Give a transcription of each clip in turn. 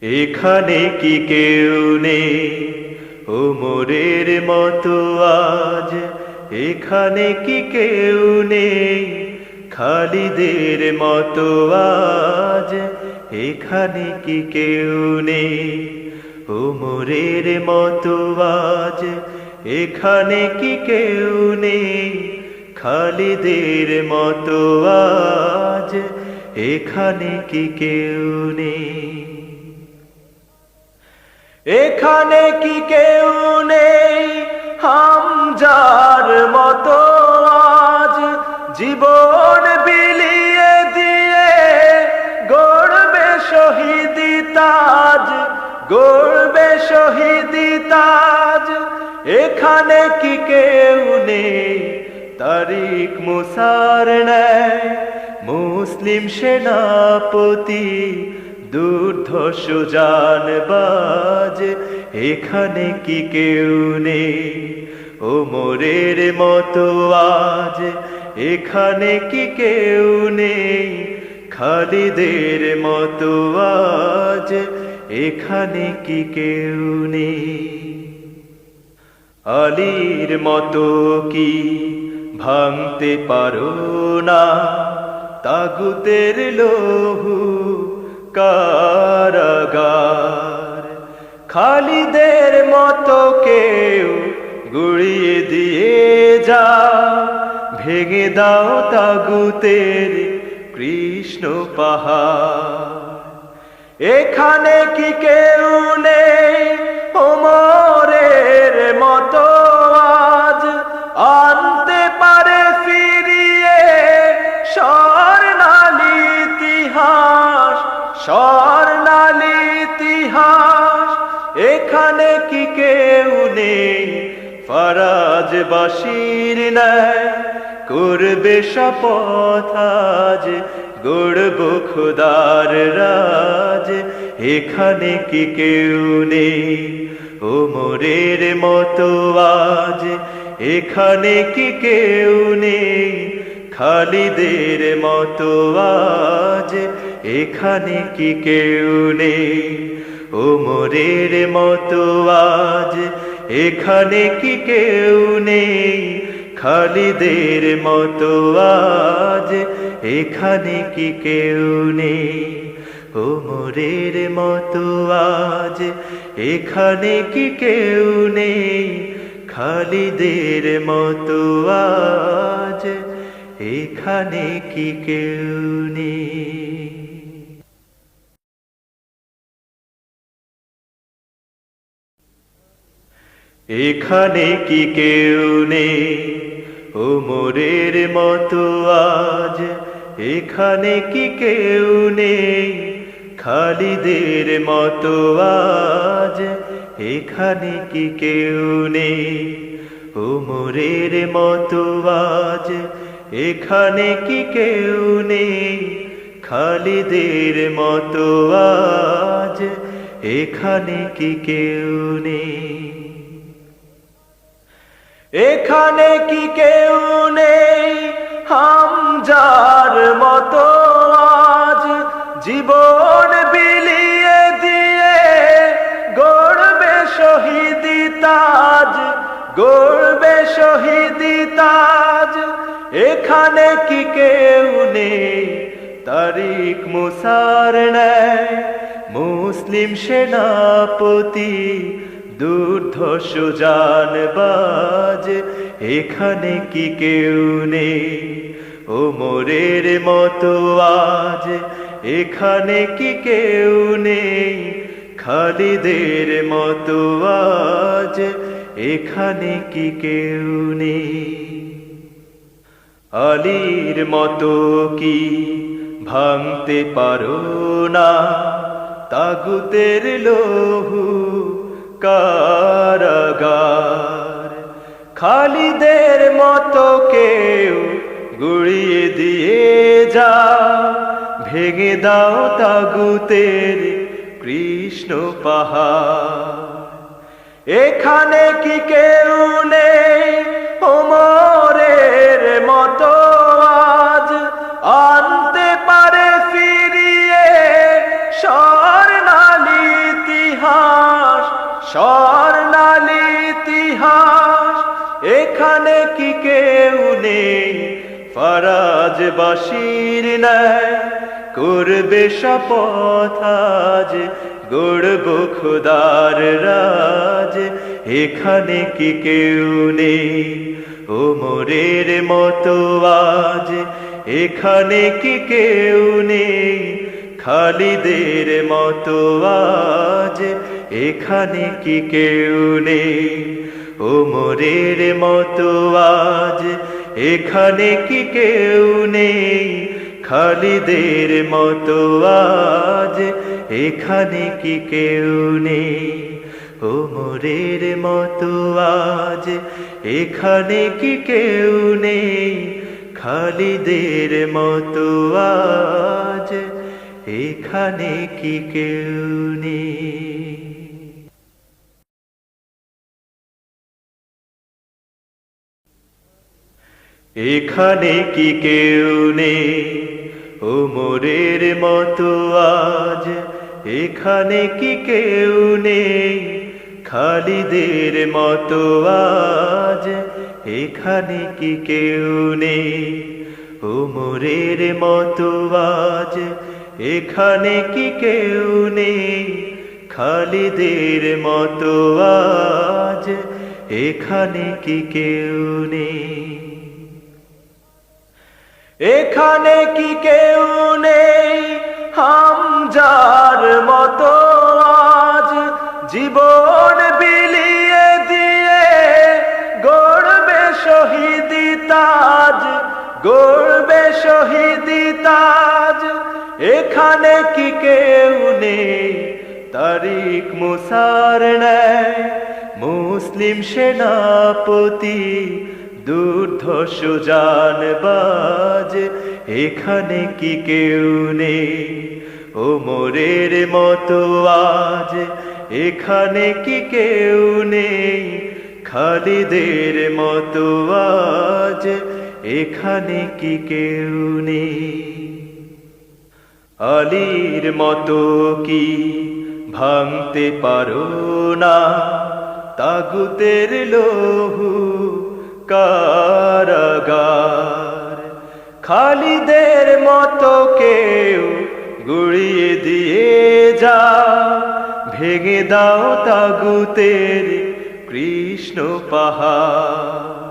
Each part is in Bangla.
এখানে কি কেউ নেই ওমরের মতো আজ? এখানে কি কেউ নেই খালিদের মতো আজ? এখানে কি কেউ নেই ওমরের মতো আজ? এখানে কি কেউ নেই খালিদের মতো আজ? এখানে কি কেউ নেই? এখানে কি কেউ নেই হামজার মতো আজ? জীবন বিলিয়ে দিয়ে গড়বে শহীদি তাজ, গড়বে শহীদি তাজ। এখানে কি কেউ নেই তারিক মুসার ন্যায় মুসলিম সেনাপতি দুর্ধর্ষ জানবাজ? এখানে কি কেউ নেই ওমরের মতো আজ? এখানে কি কেউ নেই খালিদের মতো আজ? এখানে কি কেউ নেই? আলীর মতো কি ভাঙতে পারো না তাগুতের লৌহু কারাগার? খালিদের মতো কেউ গুড়িয়ে দিয়ে যা, ভেঙে দাও তাগুতের কৃষ্ণ পাহাড়। এখানে কি কেউ নেই ওমরের মতো আজ? আনতে পারে ফিরিয়ে স্বর্ণালী ইতিহাস, স্বর্ণালী ইতিহাস। এখানে কি কেউ নেই ফরাজবাসীর ন্যায় করবে শপথ আজ গড়ব খোদার রাজ? এখানে কি কেউ নেই ওমরের মতো আজ? এখানে কি কেউ নেই খালিদের মতো আজ? এখানে কি কেউ নেই ওমরের মতো আজ? এখানে কি কেউ নেই খালিদের মতো আজ? এখানে কি কেউ নেই ওমরের মতো আজ? এখানে কি কেউ নেই খালিদের মতো আজ? এখানে কি কেউ নেই? এখানে কি কেউ নেই ওমরের মতো আজ? এখানে কি কেউ নেই খালিদের মতো আজ? এখানে কি কেউ নেই ওমরের মতো আজ? এখানে কি কেউ নেই খালিদের মতো আজ? এখানে কি কেউ নেই? এখানে কি কেউ নেই হামজার মতো আজ? জীবন বিলিয়ে দিয়ে গড়বে শহীদি তাজ, গড়বে শহীদি তাজ। এখানে কি কেউ নেই তারিক মুসার ন্যায় মুসলিম সেনাপতি দুর্ধর্ষ জানবাজ? এখানে কি কেউ নেই ওমরের মতো আজ? এখানে কি কেউ নেই খালিদের মতো আজ? এখানে কি কেউ নেই? আলীর মতো কি ভাঙতে পারো না তাগুতের লৌহু কারাগার? খালিদের মতো কেউ গুড়িয়ে দিয়ে যা, ভেঙে দাও তাগুতের কৃষ্ণ পাহাড়। এখানে কি কেউ নেই ওমরের মতো আজ? আনতে পারে ফিরিয়ে স্বর্ণালী রাজবাসীর ন্যায় করবে শপথ আজ গড়ব খোদার রাজ। এখানে কি কেউ নেই ওমরের মতো আজ, এখানে কি কেউ নেই খালিদের মতো আজ, এখানে কি কেউ নেই ওমরের মতো আজ, এখানে কি কেউ নেই খালিদের মতো আজ, এখানে কি কেউ নেই ওমরের মতো আজ, এখানে কি কেউ নেই খালিদের মতো আজ, এখানে কি কেউ নেই। এখানে কি কেউ নেই ওমরের মতো আজ, এখানে কি কেউ নেই খালিদের মতো আজ, এখানে কি কেউ নেই ওমরের মতো আজ, এখানে কি কেউ নেই খালিদের মতো আজ, এখানে কি কেউ নেই। এখানে কি কেউ নেই হামজার মতো আজ, জীবন বিলিয়ে দিয়ে গড়বে শহীদি তাজ, গড়বে শহীদি তাজ। এখানে কি কেউ নেই তারিক মুসার ন্যায় মুসলিম সেনাপতি দুর্ধর্ষ জানবাজ, এখানে কি কেউ নেই ওমরের মতো আজ, এখানে কি কেউ নেই খালিদের মতো আজ, এখানে কি কেউ নেই। আলীর মতো কি ভাঙতে পারো না তাগুতের লৌহু কারাগার, খালিদের মতো কেউ গুড়িয়ে দিয়ে যা, ভেঙে দাও তাগুতের কৃষ্ণ পাহাড়।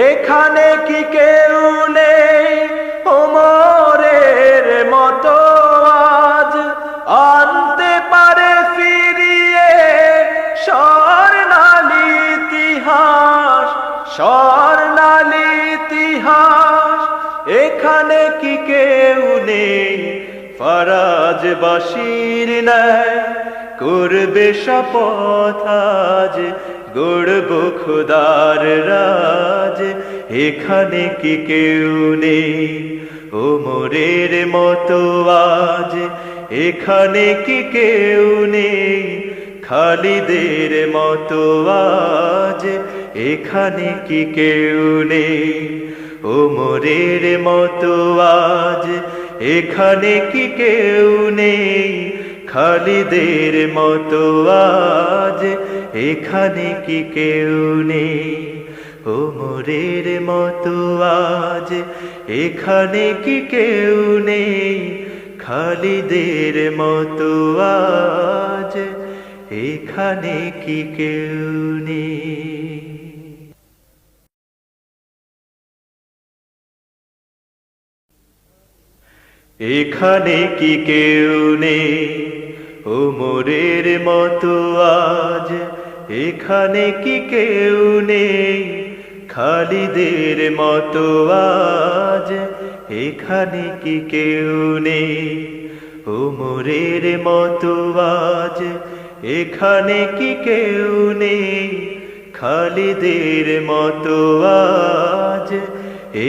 এখানে কি কেউ নেই ওমরের মতো আজ, আনতে পারে ফিরিয়ে স্বর্ণালী ইতিহাস, স্বর্ণালী ইতিহাস। এখানে কি কেউ নেই ফারাজবাসীর ন্যায় করবে শপথ আজ গড়ব খোদার রাজ, এখানে কি কেউ নেই ওমরের মতো আজ, এখানে কি কেউ নেই খালিদের মতো আজ, এখানে কি কেউ নেই ওমরের মতো আজ, এখানে কি কেউ নেই খালিদের মতো আজ, এখানে কি কেউ নেই ওমরের মতো আজ, এখানে কি কেউ নেই খালিদের মতো আজ, এখানে কি কেউ নেই। এখানে কি কেউ নেই ওমরের মতো আজ, এখানে কি কেউ নেই খালিদের মতো আজ, এখানে কি কেউ নেই ওমরের মতো আজ, এখানে কি কেউ নেই খালিদের মতো আজ,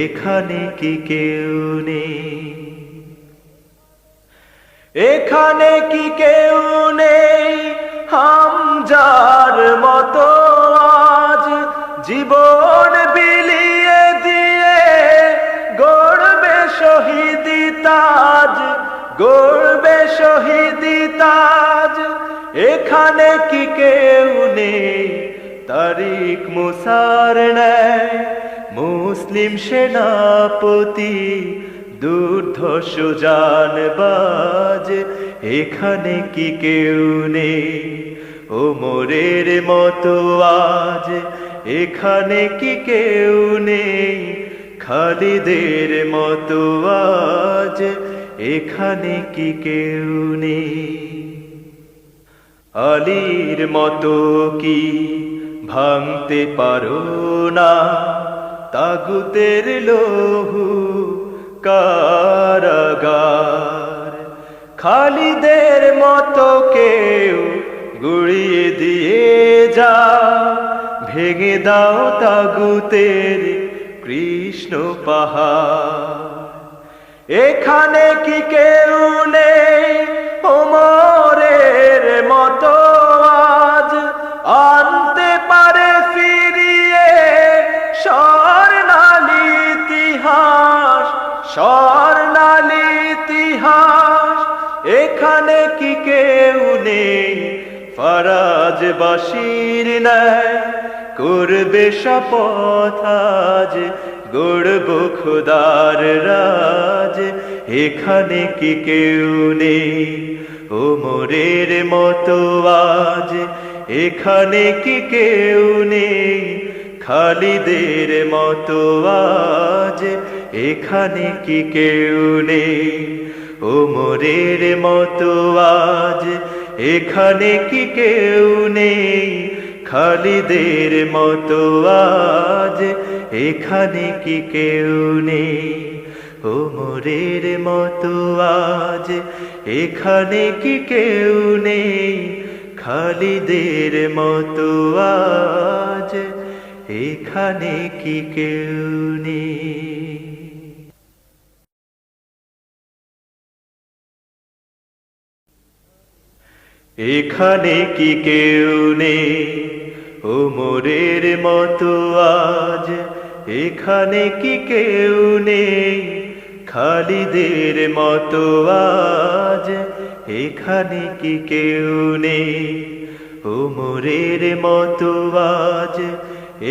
এখানে কি কেউ নেই। এখানে কি কেউ নেই হামজার মতো আজ, জীবন বিলিয়ে দিয়ে গড়বে শহীদি তাজ, গড়বে শহীদি তাজ। এখানে কি কেউ নেই তারিক মুসার ন্যায় মুসলিম সেনাপতি দুর্ধর্ষ জানবাজ, এখানে কি কেউ নেই ওমরের মতো আজ, এখানে কি কেউ নেই খালিদের মতো আজ, এখানে কি কেউ নেই। আলীর মতো কি ভাঙতে পারো না তাগুতের লৌহু কারাগার, খালিদের মতো কেউ গুড়িয়ে দিয়ে যা, ভেঙে দাও তাগুতের কৃষ্ণ পাহাড়। এখানে কি কেউ নেই ওমরের মতো আজ, আনতে পারে ফিরিয়ে স্বর্ণালী ইতিহাস, স্বর্ণালী ইতিহাস। এখানে কি কেউ নেই ফরাজবাসীর ন্যায় করবে শপথ আজ, গড়ব খোদার রাজ, এখানে কি কেউ নেই ওমরের মতো আজ, এখানে কি কেউ নেই খালিদের মতো আজ, এখানে কি কেউ নেই ওমরের মতো আজ, এখানে কি কেউ নেই খালিদের মতো আজ, এখানে কি কেউ নেই ওমরের মতো আজ, এখানে কি কেউ নেই খালিদের মতো আজ, এখানে কি কেউ নেই। এখানে কি কেউ নেই ওমরের মতো আজ, এখানে কি কেউ নেই খালিদের মতো আজ, এখানে কি কেউ নেই ওমরের মতো আজ,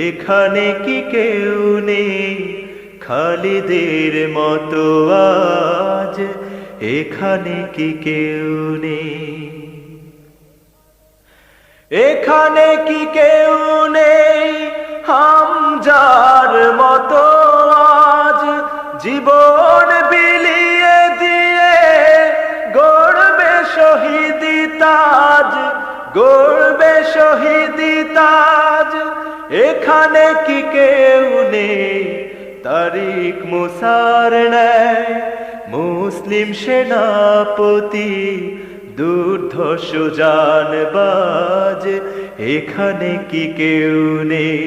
এখানে কি কেউ নেই খালিদের মতো আজ, এখানে কি কেউ নেই। এখানে কি কেউ নেই হামজার মতো আজ, জীবন বিলিয়ে দিয়ে গড়বে শহীদি তাজ, গড়বে শহীদি তাজ। এখানে কি কেউ নেই তারিক মুসার ন্যায় মুসলিম সেনাপতি দুর্ধর্ষ জানবাজ, এখানে কি কেউ নেই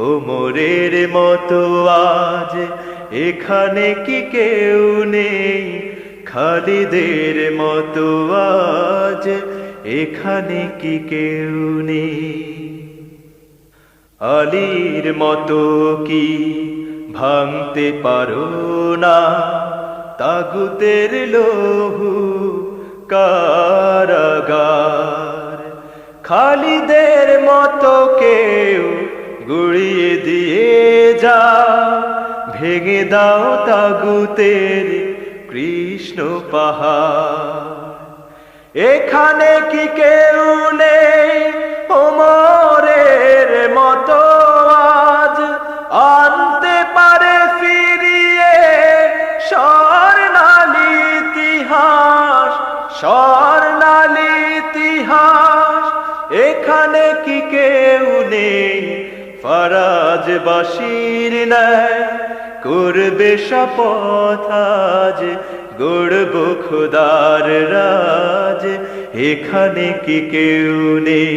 ওমরের মতো আজ, এখানে কি কেউ নেই খালিদের মতো আজ, এখানে কি কেউ নেই। আলীর মতো কি ভাঙতে পারো না তাগুতের লৌহু কারাগার, খালিদের মতো কেউ গুড়িয়ে দিয়ে যা, ভেঙে দাও তাগুতের কৃষ্ণ পাহাড়। এখানে কি কেউ নেই ওমরের মতো আজ, আনতে পারে ফিরিয়ে স্বর্ণালী ইতিহাস, স্বর্ণালী ইতিহাস। এখানে কি কেউ নেই ফরাজবাসীর ন্যায় করবে শপথ আজ, গড়ব খোদার রাজ। এখানে কি কেউ নেই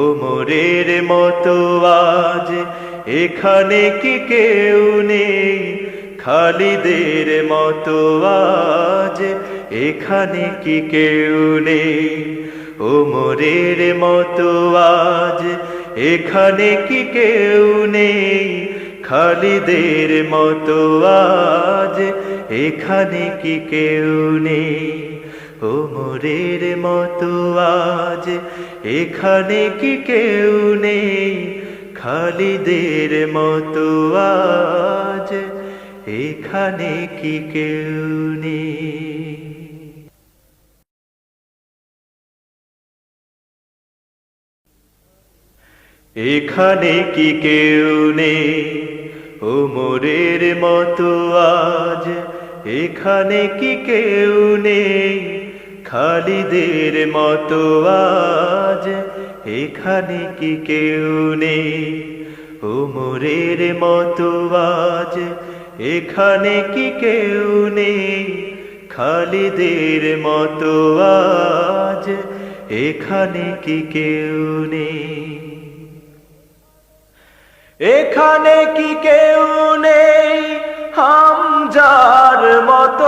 ওমরের মতো আজ, এখানে কি কেউ নেই খালিদের মতো আজ, এখানে কি কেউ নেই ওমরের মতো আজ, এখানে কি কেউ নেই খালিদের মতো আজ, এখানে কি কেউ নেই ওমরের মতো আজ, এখানে কি কেউ নেই খালিদের মতো আজ এখানে কি কেউ নেই। এখানে কি কেউ নেই ওমরের মতো আজ, এখানে কি কেউ নেই খালিদের মতো আজ, এখানে কি কেউ নেই ওমরের মতো আজ, এখানে কি কেউ নেই খালিদের মতো আজ, এখানে কি কেউ নেই। এখানে কি কেউ নেই হামজার মতো